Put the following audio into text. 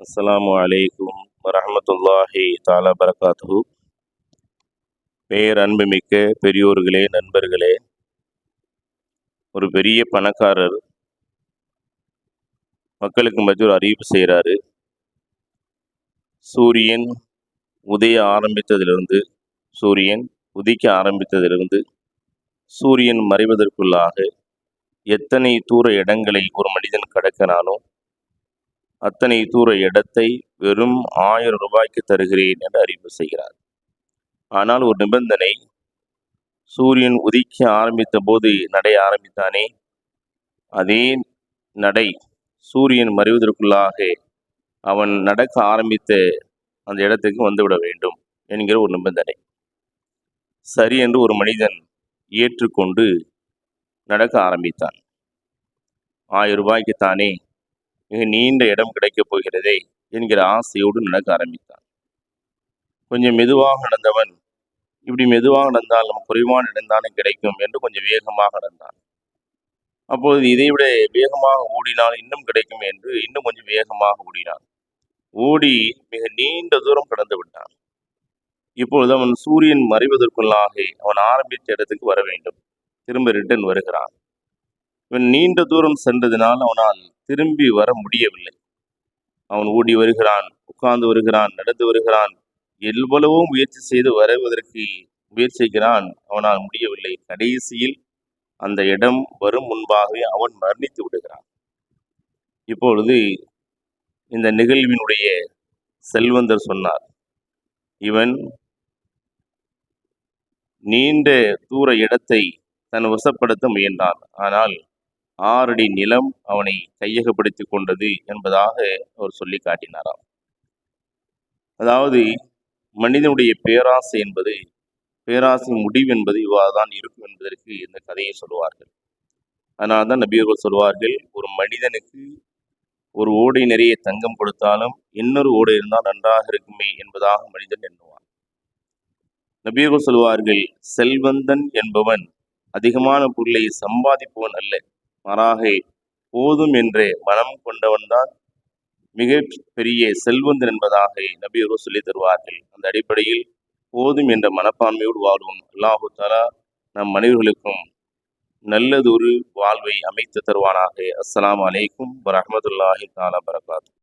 அஸ்ஸலாமு அலைக்கும் வரஹ்மத்துல்லாஹி தஆலா பரகாத்துஹு. பேரன்புமிக்க பெரியோர்களே, நண்பர்களே, ஒரு பெரிய பணக்காரர் மக்களுக்கு மத்திய ஒரு அறிவிப்பு செய்கிறாரு. சூரியன் சூரியன் உதிக்க ஆரம்பித்ததிலிருந்து சூரியன் மறைவதற்குள்ளாக எத்தனை தூர இடங்களை ஒரு மனிதன் கடக்கிறானோ அத்தனை தூர இடத்தை வெறும் 1000 ரூபாய்க்கு தருகிறேன் என்று அறிவிப்பு செய்கிறார். ஆனால் ஒரு நிபந்தனை, சூரியன் உதிக்க ஆரம்பித்த போது நடை ஆரம்பித்தானே, அதே நடை சூரியன் மறைவதற்குள்ளாக அவன் நடக்க ஆரம்பித்த அந்த இடத்துக்கு வந்துவிட வேண்டும் என்கிற ஒரு நிபந்தனை. சரி என்று ஒரு மனிதன் ஏற்றுக்கொண்டு நடக்க ஆரம்பித்தான். 1000 ரூபாய்க்கு தானே, மிக நீண்ட இடம் கிடைக்கப் போகிறதே என்கிற ஆசையோடு நடக்க ஆரம்பித்தான். கொஞ்சம் மெதுவாக நடந்தவன், இப்படி மெதுவாக நடந்தால் நம்ம குறைவான இடம்தானே கிடைக்கும் என்று கொஞ்சம் வேகமாக நடந்தான். அப்போது இதைவிட வேகமாக ஓடினால் இன்னும் கிடைக்கும் என்று இன்னும் கொஞ்சம் வேகமாக ஓடினான். ஓடி மிக நீண்ட தூரம் கடந்து விட்டான். இப்பொழுது அவன் சூரியன் மறைவதற்குள்ளாக அவன் ஆரம்பித்த இடத்துக்கு வர வேண்டும். திரும்ப ரிட்டன் வருகிறான். இவன் நீண்ட தூரம் சென்றதினால் அவனால் திரும்பி வர முடியவில்லை. அவன் ஓடி வருகிறான், உட்கார்ந்து வருகிறான், நடந்து வருகிறான், எவ்வளவோ முயற்சி செய்து வருவதற்கு முயற்சிக்கிறான். அவனால் முடியவில்லை. கடைசியில் அந்த இடம் வரும் முன்பாகவே அவன் மரணித்து விடுகிறான். இப்பொழுது இந்த நிகழ்வினுடைய செல்வந்தர் சொன்னார், இவன் நீண்ட தூர இடத்தை தன் வசப்படுத்த முயன்றான், ஆனால் 6 அடி நிலம் அவனை கையகப்படுத்தி கொண்டது என்பதாக அவர் சொல்லி காட்டினாராம். அதாவது மனிதனுடைய பேராசை முடிவு என்பது இவ்வாறுதான் இருக்கும் என்பதற்கு இந்த கதையை சொல்லுவார்கள். அதனால்தான் நபியர்கள் சொல்வார்கள், ஒரு மனிதனுக்கு ஒரு ஓடை நிறைய தங்கம் கொடுத்தாலும் இன்னொரு ஓடை இருந்தால் நன்றாக இருக்குமே என்பதாக மனிதன் எண்ணுவான். நபியர்கள் சொல்வார்கள், செல்வந்தன் என்பவன் அதிகமான பொருளை சம்பாதிப்பவன் அல்ல, மாறாக போதும் என்ற மனம் கொண்டவன்தான் மிக பெரிய செல்வந்தன் என்பதாக நபியர்கள் சொல்லி தருவார்கள். அந்த அடிப்படையில் போதும் என்ற மனப்பான்மையோடு வாழ்வோம். அல்லாஹு தஆலா நம் அனைவர்களுக்கும் நல்லதொரு வாழ்வை அமைத்து தருவானாக. அஸ்ஸலாமு அலைக்கும் வரஹ்மத்துல்லாஹி தஆலா பரகாத்துஹு.